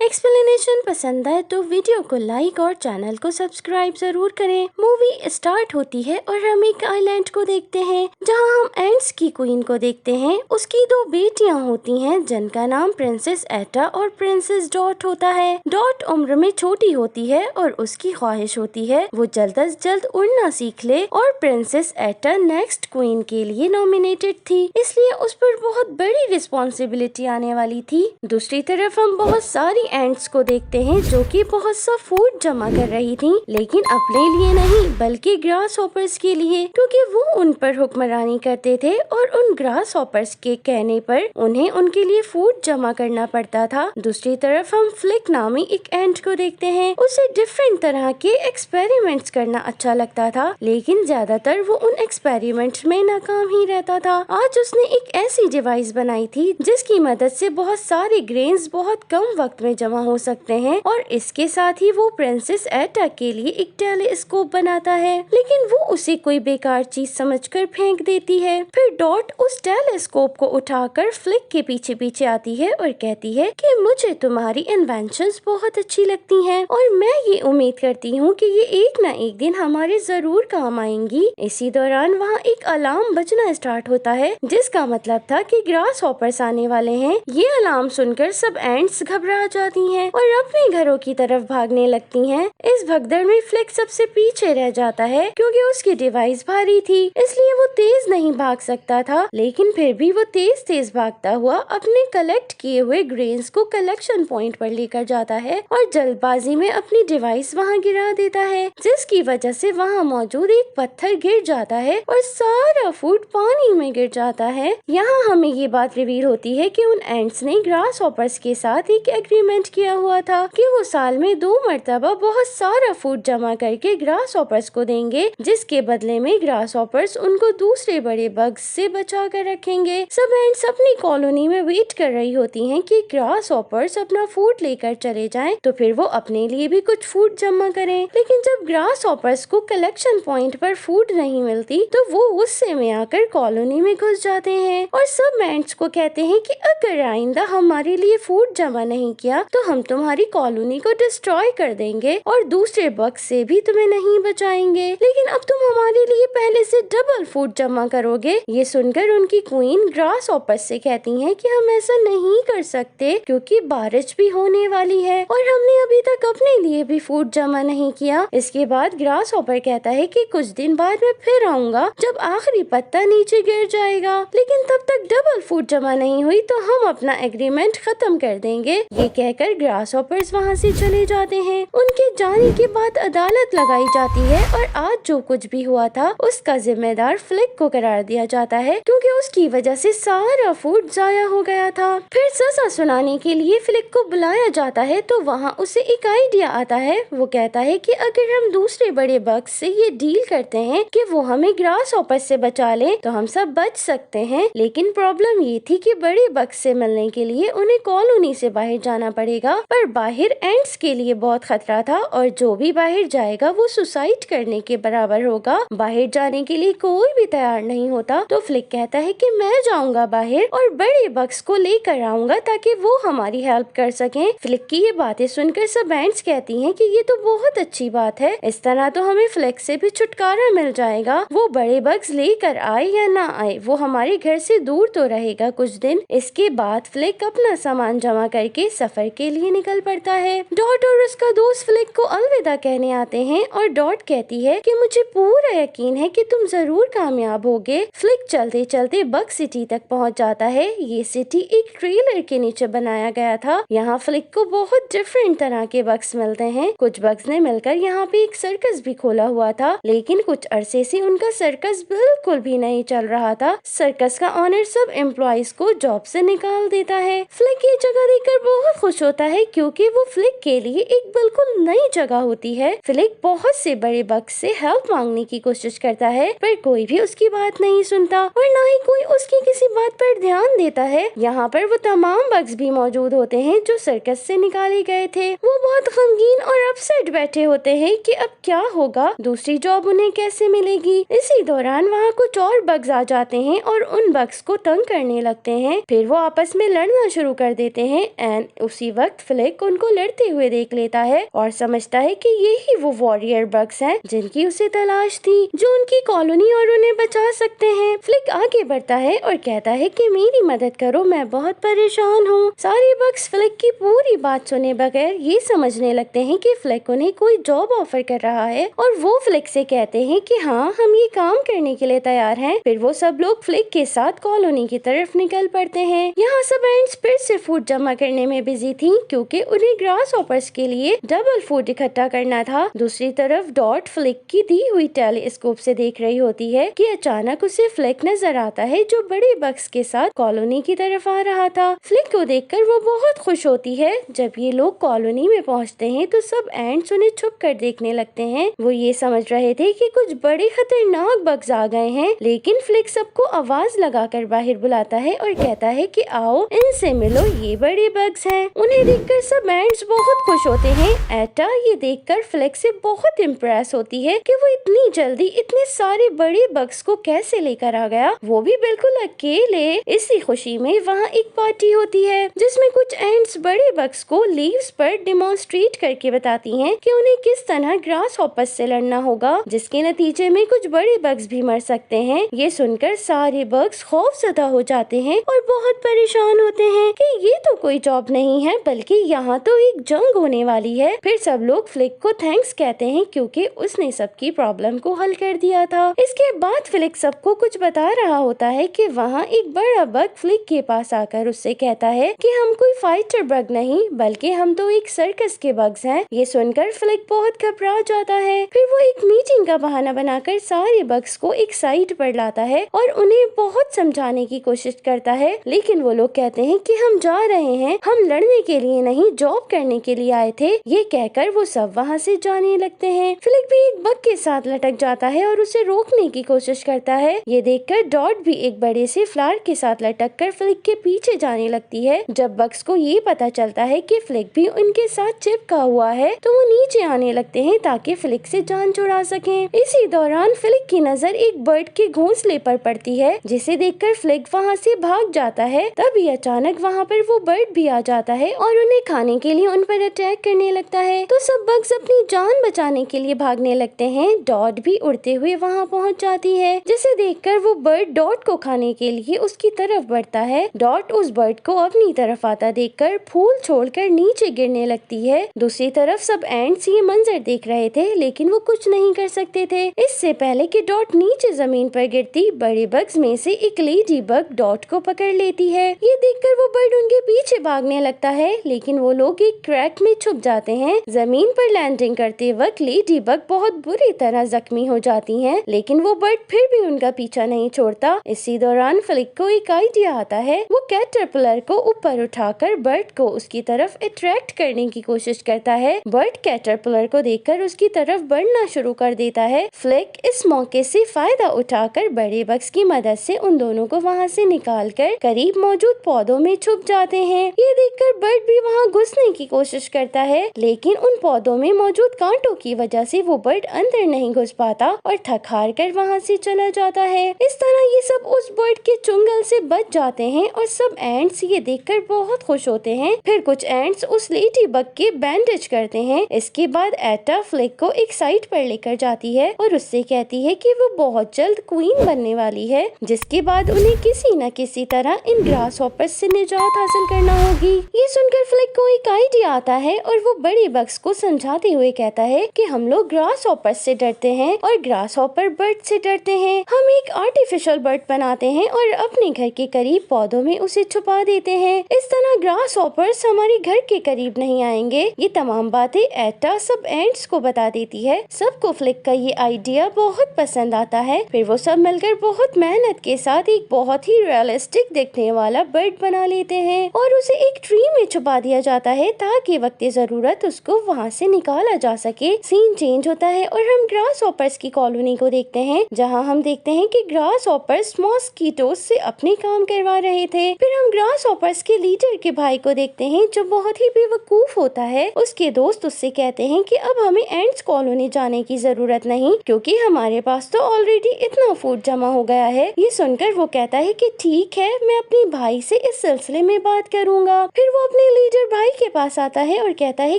Explanation पसंद आए तो वीडियो को लाइक और चैनल को सब्सक्राइब जरूर करें। मूवी स्टार्ट होती है और हम एक आइलैंड को देखते हैं जहां हम एंट्स की क्वीन को देखते हैं। उसकी दो बेटियां होती हैं जिनका नाम प्रिंसेस एटा और प्रिंसेस डॉट होता है। डॉट उम्र में छोटी होती है और उसकी ख्वाहिश होती है वो जल्द अज जल्द उड़ना सीख ले और प्रिंसेस एटा नेक्स्ट क्वीन के लिए नॉमिनेटेड थी, इसलिए उस पर बहुत बड़ी रिस्पॉन्सिबिलिटी आने वाली थी। दूसरी तरफ हम बहुत सारी एंट्स को देखते हैं जो कि बहुत सा फूड जमा कर रही थी, लेकिन अपने लिए नहीं बल्कि ग्रास हॉपर्स के लिए, क्योंकि वो उन पर हुक्मरानी करते थे और उन ग्रास हॉपर्स के कहने पर उन्हें उनके लिए फूड जमा करना पड़ता था। दूसरी तरफ हम फ्लिक नामी एक एंट को देखते हैं। उसे डिफरेंट तरह के एक्सपेरिमेंट्स करना अच्छा लगता था, लेकिन ज्यादातर वो उन एक्सपेरिमेंट्स में नाकाम ही रहता था। आज उसने एक ऐसी डिवाइस बनाई थी जिसकी मदद से बहुत सारे ग्रेन्स बहुत कम वक्त में जमा हो सकते हैं और इसके साथ ही वो प्रिंसेस एटा के लिए एक टेलीस्कोप बनाता है, लेकिन वो उसे कोई बेकार चीज समझकर फेंक देती है। फिर डॉट उस टेलीस्कोप को उठाकर फ्लिक के पीछे पीछे आती है और कहती है कि मुझे तुम्हारी इन्वेंशंस बहुत अच्छी लगती हैं और मैं ये उम्मीद करती हूँ कि ये एक न एक दिन हमारे जरूर काम आएंगी। इसी दौरान वहाँ एक अलार्म बजना स्टार्ट होता है जिसका मतलब था कि ग्रास हॉपर्स आने वाले हैं। ये अलार्म सुनकर सब एंट्स घबरा जाती हैं और अपने घरों की तरफ भागने लगती हैं। इस भगदड़ में फ्लिक सबसे पीछे रह जाता है क्योंकि उसकी डिवाइस भारी थी, इसलिए वो तेज नहीं भाग सकता था, लेकिन फिर भी वो तेज तेज भागता हुआ अपने कलेक्ट किए हुए ग्रेन्स को कलेक्शन पॉइंट पर लेकर जाता है और जल्दबाजी में अपनी डिवाइस वहाँ गिरा देता है, जिसकी वजह से वहाँ मौजूद एक पत्थर गिर जाता है और सारा फूड पानी में गिर जाता है। यहाँ हमें ये बात रिवील होती है कि उन एंट्स ने ग्रास हॉपर्स के साथ एक एग्रीमेंट किया हुआ था कि वो साल में 2 मरतबा बहुत सारा फूड जमा करके ग्रास हॉपर्स को देंगे, जिसके बदले में ग्रास हॉपर्स उनको दूसरे बड़े बग्स से बचा कर रखेंगे। सब एंट्स अपनी कॉलोनी में वेट कर रही होती हैं कि ग्रास हॉपर्स अपना फूड लेकर चले जाएं तो फिर वो अपने लिए भी कुछ फूड जमा करें, लेकिन जब ग्रास हॉपर्स को कलेक्शन पॉइंट पर फूड नहीं मिलती तो वो गुस्से में आकर कॉलोनी में घुस जाते हैं और सब एंट्स को कहते हैं कि अगर आइंदा हमारे लिए फूड जमा नहीं किया तो हम तुम्हारी कॉलोनी को डिस्ट्रॉय कर देंगे और दूसरे बग्स से भी तुम्हें नहीं बचाएंगे, लेकिन अब तुम हमारे लिए पहले से डबल फूड जमा करोगे। ये सुनकर उनकी क्वीन ग्रास हॉपर्स से कहती हैं कि हम ऐसा नहीं कर सकते क्योंकि बारिश भी होने वाली है और हमने अभी तक अपने लिए भी फूड जमा नहीं किया। इसके बाद ग्रास हॉपर कहता है कि कुछ दिन बाद मैं फिर आऊंगा जब आखिरी पत्ता नीचे गिर जाएगा, लेकिन तब तक डबल फूड जमा नहीं हुई तो हम अपना एग्रीमेंट खत्म कर देंगे। ये कहकर ग्रास हॉपर्स वहाँ से चले जाते हैं। उनके जाने के बाद अदालत लगाई जाती है और आज जो कुछ भी हुआ था उसका जिम्मेदार फ्लिक को करार दिया जाता है क्योंकि उसकी वजह से सारा फूड जाया हो गया था। फिर सजा सुनाने के लिए फ्लिक को बुलाया जाता है तो वहाँ उसे एक आइडिया आता है। वो कहता है कि अगर हम दूसरे बड़े बग्स से ये डील करते हैं कि वो हमें ग्रास हॉपर्स से बचा ले तो हम सब बच सकते हैं, लेकिन प्रॉब्लम ये थी कि बड़े बग्स से मिलने के लिए उन्हें कॉलोनी से बाहर जाना पड़ेगा, पर बाहर एंट्स के लिए बहुत खतरा था और जो भी बाहर जाएगा वो सुसाइड करने के बराबर होगा। बाहर जाने के लिए कोई भी तैयार नहीं होता तो फ्लिक कहता है कि मैं जाऊंगा बाहर और बड़े बग्स को लेकर आऊंगा ताकि वो हमारी हेल्प कर सकें। फ्लिक की ये बातें सुनकर सब एंट्स कहती हैं कि ये तो बहुत अच्छी बात है, इस तरह तो हमें फ्लिक से भी छुटकारा मिल जाएगा। वो बड़े बग्स लेकर आए या ना आए वो हमारे घर से दूर तो रहेगा कुछ दिन। इसके बाद फ्लिक अपना सामान जमा करके सफर के लिए निकल पड़ता है। डॉट और उसका दोस्त फ्लिक को अलविदा कहने आते हैं और डॉट कहती है कि मुझे पूरा यकीन है कि तुम जरूर कामयाब होगे। फ्लिक चलते चलते बग सिटी तक पहुंच जाता है। ये सिटी एक ट्रेलर के नीचे बनाया गया था। यहाँ फ्लिक को बहुत डिफरेंट तरह के बग्स मिलते हैं। कुछ बग्स ने मिलकर यहाँ पे एक सर्कस भी खोला हुआ था, लेकिन कुछ अरसे से उनका सर्कस बिल्कुल भी नहीं चल रहा था। सर्कस का ऑनर सब एम्प्लॉइज को जॉब से निकाल देता है। फ्लिक ये जगह देखकर बहुत खुश होता है क्योंकि वो फ्लिक के लिए एक बिल्कुल नई जगह होती है। फ्लिक बहुत से बड़े बग्स से हेल्प मांगने की कोशिश करता है पर कोई भी उसकी बात नहीं सुनता और ना ही कोई उसकी किसी बात पर ध्यान देता है। यहाँ पर वो तमाम बग्स भी मौजूद होते हैं जो सर्कस से निकाले गए थे। वो बहुत गमगीन और अपसेट बैठे होते हैं कि अब क्या होगा, दूसरी जॉब उन्हें कैसे मिलेगी। इसी दौरान वहाँ कुछ और बग्स आ जाते हैं और उन बग्स को तंग करने लगते हैं। फिर वो आपस में लड़ना शुरू कर देते हैं एंड उसी वक्त फ्लिक उनको लड़ते हुए देख लेता है और समझता है कि यही वो वॉरियर बग्स हैं जिनकी उसे तलाश थी, जो उनकी कॉलोनी और उन्हें बचा सकते हैं। फ्लिक आगे बढ़ता है और कहता है कि मेरी मदद करो, मैं बहुत परेशान हूँ। सारे बग्स फ्लिक की पूरी बात सुने बगैर ये समझने लगते हैं कि फ्लिक उन्हें कोई जॉब ऑफर कर रहा है और वो फ्लिक से कहते हैं कि हाँ, हम ये काम करने के लिए तैयार हैं। फिर वो सब लोग फ्लिक के साथ कॉलोनी की तरफ निकल पड़ते हैं। यहाँ सब एंड्स फिर से फूड जमा करने में बिजी थी क्योंकि उन्हें ग्रास हॉपर्स के लिए डबल फूड इकट्ठा करना था। दूसरी तरफ डॉट फ्लिक की दी हुई टेलीस्कोप से देख रही होती है कि अचानक उसे फ्लिक नजर आता है जो बड़े बग्स के साथ कॉलोनी की तरफ आ रहा था। फ्लिक को देखकर वो बहुत खुश होती है। जब ये लोग कॉलोनी में पहुंचते हैं तो सब एंड्स उन्हें छुप कर देखने लगते हैं। वो ये समझ रहे थे कि कुछ बड़े खतरनाक बग्स आ गए हैं, लेकिन फ्लिक सबको आवाज लगाकर बाहर बुलाता है और कहता है कि आओ इनसे मिलो, ये बड़े बग्स हैं। उन्हें देखकर सब एंड्स बहुत खुश होते हैं। एटा ये देखकर फ्लिक से बहुत इम्प्रेस होती है कि वो इतनी जल्दी इतने सारे बड़े बग्स को कैसे लेकर आ गया, वो भी बिल्कुल अकेले। इसी खुशी में वहाँ एक पार्टी होती है जिसमें कुछ एंड्स बड़े बग्स को लीव्स पर डेमोन्स्ट्रेट करके बताती हैं कि उन्हें किस तरह ग्रास हॉपर्स से लड़ना होगा, जिसके नतीजे में कुछ बड़े बग्स भी मर सकते हैं। ये सुनकर सारे बग्स खौफजदा हो जाते हैं और बहुत परेशान होते हैं कि ये तो कोई जॉब नहीं है बल्कि यहाँ तो एक जंग होने वाली है। फिर सब लोग फ्लिक को थैंक्स कहते हैं क्योंकि उसने सबकी प्रॉब्लम को हल कर दिया था। इसके बाद फ्लिक सबको कुछ बता रहा होता है कि वहाँ एक बड़ा बग फ्लिक के पास आकर उससे कहता है कि हम कोई फाइटर बग नहीं बल्कि हम तो एक सर्कस के बग्स हैं। ये सुनकर फ्लिक बहुत घबरा जाता है। फिर वो एक मीटिंग का बहाना बनाकर सारे बग्स को एक साइड पर लाता है और उन्हें बहुत समझाने की कोशिश करता है, लेकिन वो लोग कहते हैं कि हम जा रहे हैं, हम लड़ने के लिए नहीं जॉब करने के लिए आए थे। ये कहकर वो सब वहाँ से जाने लगते हैं। फ्लिक भी एक बग के साथ लटक जाता है और उसे रोकने की कोशिश करता है। ये देखकर डॉट भी एक बड़े से फ्लावर के साथ लटककर फ्लिक के पीछे जाने लगती है। जब बग्स को ये पता चलता है कि फ्लिक भी उनके साथ चिपका हुआ है तो वो नीचे आने लगते हैं ताकि फ्लिक से जान छुड़ा सकें। इसी दौरान फ्लिक की नजर एक बर्ड के घोंसले पर पड़ती है जिसे देखकर फ्लिक वहाँ से भाग जाता है। तभी अचानक वहाँ पर वो बर्ड भी आ जाता है और उन्हें खाने के लिए उन पर अटैक करने लगता है। तो सब बग्स अपनी जान बचाने के लिए भागने लगते हैं। डॉट भी उड़ते हुए वहाँ पहुँच जाती है जिसे देखकर वो बर्ड डॉट को खाने के लिए उसकी तरफ बढ़ता है। डॉट उस बर्ड को अपनी तरफ आता देखकर फूल छोड़कर नीचे गिरने लगती है। दूसरी तरफ सब एंड्स ये मंजर देख रहे थे लेकिन वो कुछ नहीं कर सकते थे। इससे पहले कि डॉट नीचे जमीन पर गिरती, बड़े बग्स में से एक लेडी बग डॉट को पकड़ लेती है। ये देखकर वो बर्ड उनके पीछे भागने लगता है लेकिन वो लोग एक क्रैक में छुप जाते हैं। जमीन पर लैंडिंग करते वक्त लेडी बग बहुत बुरी तरह जख्मी हो जाती हैं, लेकिन वो बर्ड फिर भी उनका पीछा नहीं छोड़ता। इसी दौरान फ्लिक को एक आइडिया आता है। वो कैटरपिलर को ऊपर उठाकर बर्ड को उसकी तरफ अट्रैक्ट करने की कोशिश करता है। बर्ड कैटरपिलर को देखकर उसकी तरफ बढ़ना शुरू कर देता है। फ्लिक इस मौके से फायदा उठाकर बड़े बग्स की मदद से उन दोनों को वहाँ से निकालकर करीब मौजूद पौधों में छुप जाते हैं। ये देखकर बर्ड भी वहाँ घुसने की कोशिश करता है लेकिन उन पौधों में मौजूद कांटों की वजह से वो बर्ड अंदर नहीं घुस पाता और थक हार कर वहाँ से चला जाता है। इस तरह ये सब उस बर्ड के चुंगल से बच जाते हैं और सब एंड्स ये देखकर बहुत खुश होते हैं। फिर कुछ एंड्स उस लेडी बग के बैंडेज करते हैं। इसके बाद एटा फ्लिक को एक साइड पर लेकर जाती है और उससे कहती है कि वो बहुत जल्द क्वीन बनने वाली है, जिसके बाद उन्हें किसी न किसी तरह इन ग्रास हॉपर्स से निजात हासिल करना होगी। ये सुनकर फ्लिक को एक आइडिया आता है और वो बड़े बग्स को समझाते हुए कहता है कि हम लोग ग्रास हॉपर्स से डरते हैं और ग्रास हॉपर बर्ड से डरते हैं। हम एक आर्टिफिशियल बर्ड बनाते हैं और अपने घर के करीब पौधों में उसे छुपा देते हैं। इस तरह ग्रास हॉपर्स हमारे घर के करीब नहीं आएंगे। ये तमाम बातें एटा सब एंड्स को बता देती है। सबको फ्लिक का ये आइडिया बहुत पसंद आता है। फिर वो सब मिलकर बहुत मेहनत के साथ एक बहुत ही रियलिस्टिक दिखने वाला बर्ड बना लेते हैं और उसे एक ट्री में छुपा दिया जाता है ताकि वक्त जरूरत उसको वहाँ से निकाला जा सके। सीन चेंज होता है और हम ग्रास हॉपर्स की कॉलोनी को देखते हैं जहाँ हम देखते हैं कि ग्रास हॉपर्स मॉस्किटोज से अपने काम करवा रहे थे। फिर हम ग्रास हॉपर्स के लीडर के भाई को देखते हैं जो बहुत ही बेवकूफ होता है। उसके दोस्त उससे कहते हैं कि अब हमें एंड्स कॉलोनी जाने की जरूरत नहीं क्योंकि हमारे पास तो ऑलरेडी इतना फूड जमा हो गया है। ये सुनकर वो कहता है कि ठीक है, मैं अपने भाई से इस सिलसिले में बात करूंगा। फिर वो अपने लीडर भाई के पास आता है और कहता है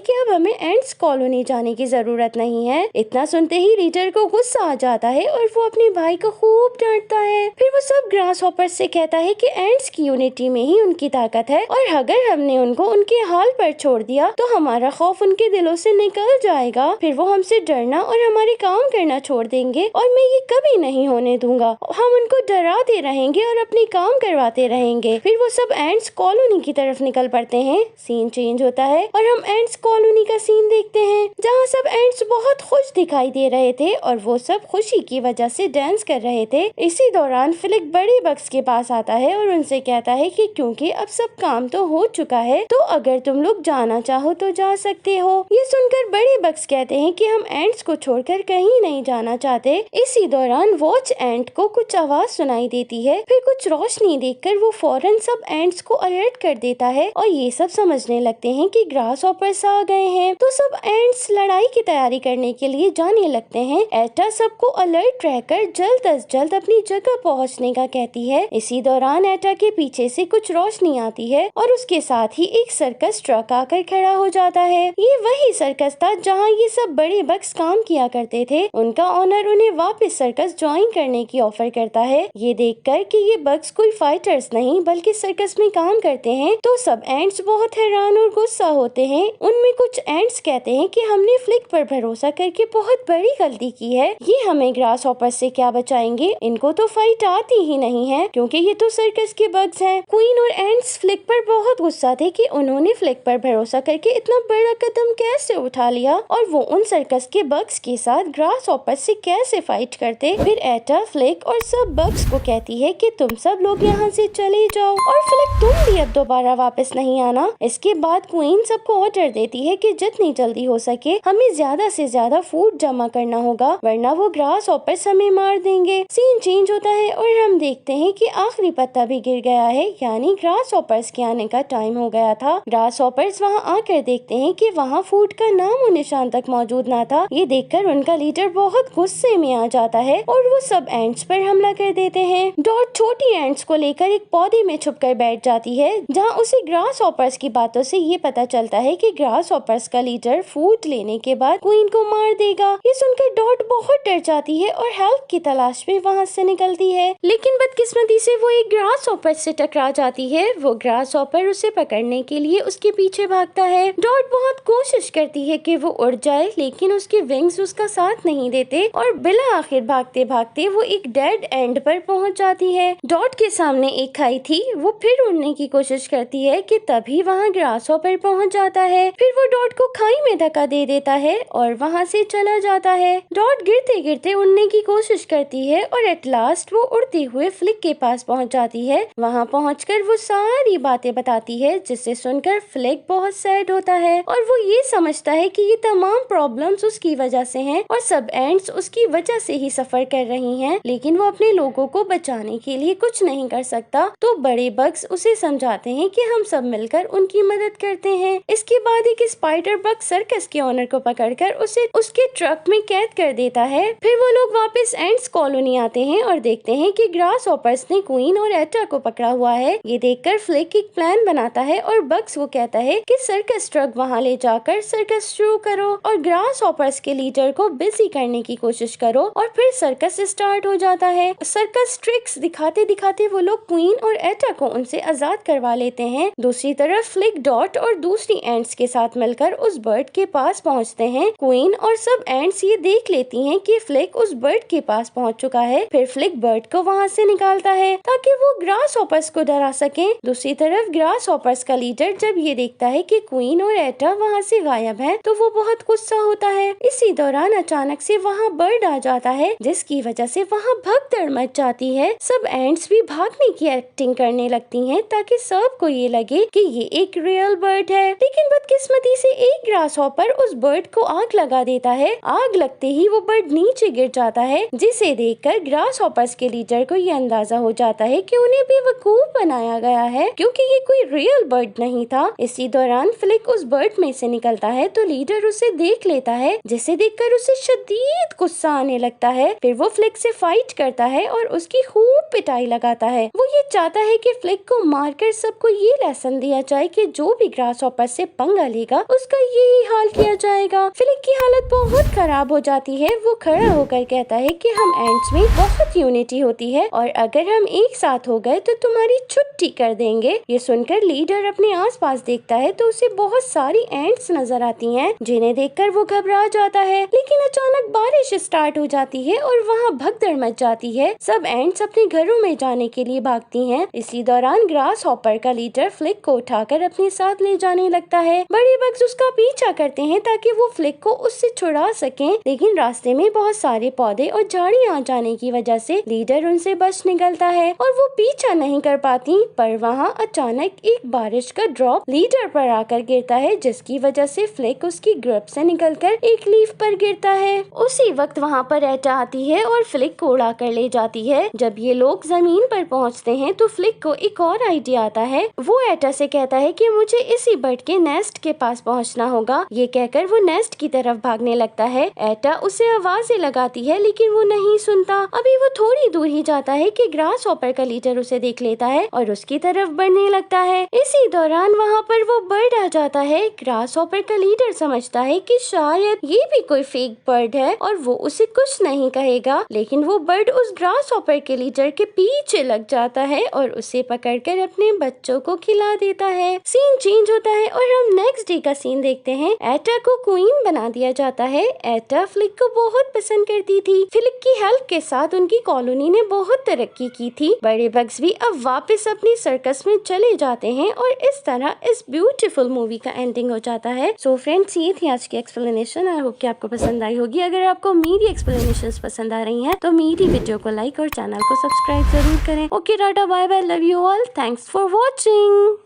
कि अब हमें एंड्स कॉलोनी जाने की जरूरत नहीं है। इतना सुनते ही लीडर को गुस्सा आ जाता है और वो अपने भाई को खूब डांटता है। फिर वो सब ग्रास हॉपर से कहता है कि एंड्स की यूनिटी में ही उनकी ताकत है और अगर हमने उनको उनके हाल पर छोड़ दिया तो हमारा खौफ उनके दिलों से निकल जाएगा। फिर वो हमसे डरना और हमारे काम करना छोड़ देंगे और मैं ये कभी नहीं होने दूंगा। हम उनको डराते रहेंगे और अपने काम करवाते रहेंगे। फिर वो सब एंड्स कॉलोनी की तरफ निकल पड़ते हैं। सीन चेंज होता है और हम एंड्स कॉलोनी का सीन देखते हैं जहाँ सब एंड्स बहुत खुश दिखाई दे रहे थे और वो सब खुशी की वजह से डांस कर रहे थे। इसी दौरान फ्लिक बड़े बग्स के पास आता है और उनसे कहता है कि क्योंकि अब सब काम तो हो चुका है तो अगर तुम लोग जाना चाहो तो जा सकते हो। ये सुनकर बड़े बग्स कहते हैं कि हम एंड्स को छोड़कर कहीं नहीं जाना चाहते। इसी दौरान वॉच एंड को कुछ आवाज सुनाई देती है। फिर कुछ रोशनी देखकर वो फौरन सब एंड्स को अलर्ट कर देता है और ये सब समझने लगते हैं कि ग्रास हॉपर्स आ गए हैं। तो सब एंड्स लड़ाई की तैयारी करने के लिए जाने लगते हैं। एटा सबको अलर्ट रहकर जल्द अज जल्द अपनी जगह पहुंचने का कहती है। इसी दौरान एटा के पीछे से कुछ रोशनी आती है और उसके साथ ही एक सर्कस ट्रक आकर खड़ा हो जाता है। ये वही सर्कस था जहाँ ये सब बड़े बग्स काम किया करते थे। उनका ऑनर उन्हें वापस सर्कस ज्वाइन करने की ऑफर करता है। ये देखकर कि ये बग्स कोई फाइटर्स नहीं बल्कि सर्कस में काम करते हैं तो सब एंड्स बहुत हैरान और गुस्सा होते हैं। उनमें कुछ एंड्स कहते हैं कि हमने फ्लिक पर भरोसा करके बहुत बड़ी गलती की है। ये हमें ग्रास हॉपर से क्या बचाएंगे, इनको तो फाइट आती ही नहीं है क्योंकि ये तो सर्कस के बग्स हैं। क्वीन और एंड्स फ्लिक पर बहुत गुस्सा थे कि उन्होंने फ्लिक पर भरोसा करके इतना बड़ा कदम कैसे उठा लिया और वो उन सर्कस के बग्स के साथ ग्रास हॉपर से कैसे फाइट करते। फिर एटा फ्लिक और सब बग्स को कहती है कि तुम सब लोग यहाँ से चले जाओ और फ्लिक तुम भी अब दोबारा वापस नहीं आना। इसके बाद क्वीन सबको ऑर्डर देती है कि जितनी जल्दी हो सके हमें ज्यादा से ज्यादा फूड जमा करना होगा वरना वो ग्रास हॉपर्स हमें मार देंगे। सीन चेंज होता है और हम देखते हैं कि आखिरी पत्ता भी गिर गया है यानी ग्रास हॉपर्स के आने का टाइम हो गया था। ग्रास हॉपर्स वहाँ आकर देखते हैं कि वहाँ फूड का नाम और निशान तक मौजूद ना था। ये देखकर उनका लीडर बहुत गुस्से में आ जाता है और वो सब एंड्स पर हमला कर देते हैं। डॉट छोटी एंड्स को लेकर एक पौधे में छुपकर बैठ जाती है जहाँ उसे ग्रास हॉपर्स की बातों से ये पता चलता है कि ग्रास हॉपर्स का लीडर फूड लेने के बाद क्वीन को मार देगा। ये सुनकर डॉट बहुत डर जाती है और हेल्प की तलाश में वहाँ से निकलती है लेकिन बदकिस्मती से वो एक ग्रास हॉपर से टकरा जाती है। वो ग्रास हॉपर उसे पकड़ने के लिए उसके पीछे भागता है। डॉट बहुत कोशिश करती है कि वो उड़ जाए लेकिन उसके विंग्स उसका साथ नहीं देते और बिला आखिर भागते भागते वो एक डेड एंड पर पहुंच जाती है। डॉट के सामने एक खाई थी। वो फिर उड़ने की कोशिश करती है कि तभी वहाँ ग्रास हॉपर पहुंच जाता है। फिर वो डॉट को खाई में धक्का दे देता है और वहाँ से चला जाता है। डॉट गिरते गिरते उड़ने की कोशिश करती है और एट लास्ट वो उड़ते हुए फ्लिक के पास पहुँच जाती है। वहाँ पहुँचकर वो सारी बातें बताती है जिसे सुनकर फ्लिक बहुत सैड होता है और वो ये समझता है कि ये तमाम प्रॉब्लम्स उसकी वजह से हैं और सब एंड्स उसकी वजह से ही सफर कर रही हैं लेकिन वो अपने लोगों को बचाने के लिए कुछ नहीं कर सकता। तो बड़े बग्स उसे समझाते हैं कि हम सब मिलकर उनकी मदद करते हैं। इसके बाद एक स्पाइडर बग सर्कस के ऑनर को पकड़कर उसे उसके ट्रक में कैद कर देता है। फिर वो लोग वापस एंड्स कॉलोनी आते हैं और देखते हैं कि ग्रास हॉपर्स ने क्वीन और एटा को पकड़ा हुआ है। ये देखकर फ्लिक एक प्लान बनाता है और बग्स को कहता है कि सर्कस ट्रक वहाँ ले जाकर सर्कस शुरू करो और ग्रास हॉपर्स के लीडर को बिजी करने की कोशिश करो और फिर सर्कस स्टार्ट हो जाता है। सर्कस ट्रिक्स दिखाते दिखाते वो लोग क्वीन और एटा को उनसे आजाद करवा लेते हैं। दूसरी तरफ फ्लिक डॉट और दूसरी एंड्स के साथ मिलकर उस बर्ड के पास पहुंचते हैं। क्वीन और सब एंड्स ये देख लेती हैं कि फ्लिक उस बर्ड के पास पहुंच चुका है। फिर फ्लिक बर्ड को वहां से निकालता है ताकि वो ग्रास हॉपर्स को डरा सके। दूसरी तरफ ग्रास हॉपर्स का लीडर जब ये देखता है कि क्वीन और एटा वहाँ से गायब है तो वो बहुत गुस्सा होता है। इसी दौरान अचानक से वहाँ बर्ड आ जाता है जिसकी वजह से वहाँ भगदड़ मच जाती है। सब एंड्स भी भागने की एक्टिंग करने लगती हैं ताकि सबको ये लगे कि ये एक रियल बर्ड है लेकिन बदकिस्मती से एक ग्रास हॉपर उस बर्ड को आग लगा देता है। आग लगते ही वो बर्ड नीचे गिर जाता है जिसे देखकर ग्रास हॉपर्स के लीडर को ये अंदाजा हो जाता है कि उन्हें बेवकूफ बनाया गया है क्योंकि ये कोई रियल बर्ड नहीं था। इसी दौरान फ्लिक उस बर्ड में से निकलता है तो लीडर उसे देख लेता है जिसे देखकर उसे शदीद गुस्सा आने लगता है। फिर वो फ्लिक से फाइट करता है और उसकी खूब पिटाई लगाता है। वो ये चाहता है कि फ्लिक को मारकर सबको ये लेसन दिया जाए कि जो जो भी ग्रास हॉपर से पंगा लेगा उसका यही हाल किया जाएगा। फ्लिक की हालत बहुत खराब हो जाती है। वो खड़ा होकर कहता है कि हम एंड्स में बहुत यूनिटी होती है और अगर हम एक साथ हो गए तो तुम्हारी छुट्टी कर देंगे। ये सुनकर लीडर अपने आसपास देखता है तो उसे बहुत सारी एंट्स नजर आती हैं, जिन्हें देखकर वो घबरा जाता है। लेकिन अचानक बारिश स्टार्ट हो जाती है और वहाँ भगदड़ मच जाती है। सब एंट्स अपने घरों में जाने के लिए भागती हैं। इसी दौरान ग्रास हॉपर का लीडर फ्लिक को उठाकर अपने साथ ले जाने लगता है। बड़े बग्स उसका पीछा करते हैं ताकि वो फ्लिक को उससे छुड़ा सकें, लेकिन रास्ते में बहुत सारे पौधे और झाड़ियां आ जाने की वजह से लीडर उनसे बच निकलता है और वो पीछा नहीं कर पाती। पर वहाँ अचानक एक बारिश का ड्रॉप लीडर पर आकर गिरता है, जिसकी वजह से फ्लिक उसकी ग्रिप से निकलकर एक लीफ पर गिरता है। उसी वक्त वहाँ पर एटा आती है और फ्लिक को उड़ा कर ले जाती है। जब ये लोग जमीन पर पहुँचते हैं तो फ्लिक को एक और आइडिया आता है। वो एटा से कहता है कि मुझे इसी बर्ड के नेस्ट के पास पहुँचना होगा। ये कहकर वो नेस्ट की तरफ भागने लगता है। एटा उसे आवाजें लगाती है लेकिन वो नहीं सुनता। अभी वो थोड़ी दूर ही जाता है कि ग्रास हॉपर का लीडर उसे देख लेता है और उसकी तरफ बढ़ने लगता है। इसी दौरान वहाँ पर वो बर्ड आ जाता है। ग्रास हॉपर का लीडर समझता है कि शायद ये भी कोई फेक बर्ड है और वो उसे कुछ नहीं कहेगा, लेकिन वो बर्ड उस ग्रास हॉपर के लीडर के पीछे लग जाता है और उसे पकड़कर अपने बच्चों को खिला देता है। सीन चेंज होता है और हम नेक्स्ट डे का सीन देखते हैं। एटा को क्वीन बना दिया जाता है। एटा फ्लिक को बहुत पसंद करती थी। फ्लिक की हेल्प के साथ उनकी कॉलोनी ने बहुत तरक्की की थी। बड़े बग्स भी अब वापस अपनी सर्कस में चले जाते हैं और इस तरह इस ब्यूटीफुल मूवी का एंडिंग हो जाता है। सो फ्रेंड्स, ये थी आज की एक्सप्लेनेशन। आई होप कि आपको पसंद आई होगी। अगर आपको मेरी एक्सप्लेनेशंस पसंद आ रही हैं तो मेरी वीडियो को लाइक और चैनल को सब्सक्राइब जरूर करें। Okay, tata, bye bye, love you all, thanks for watching.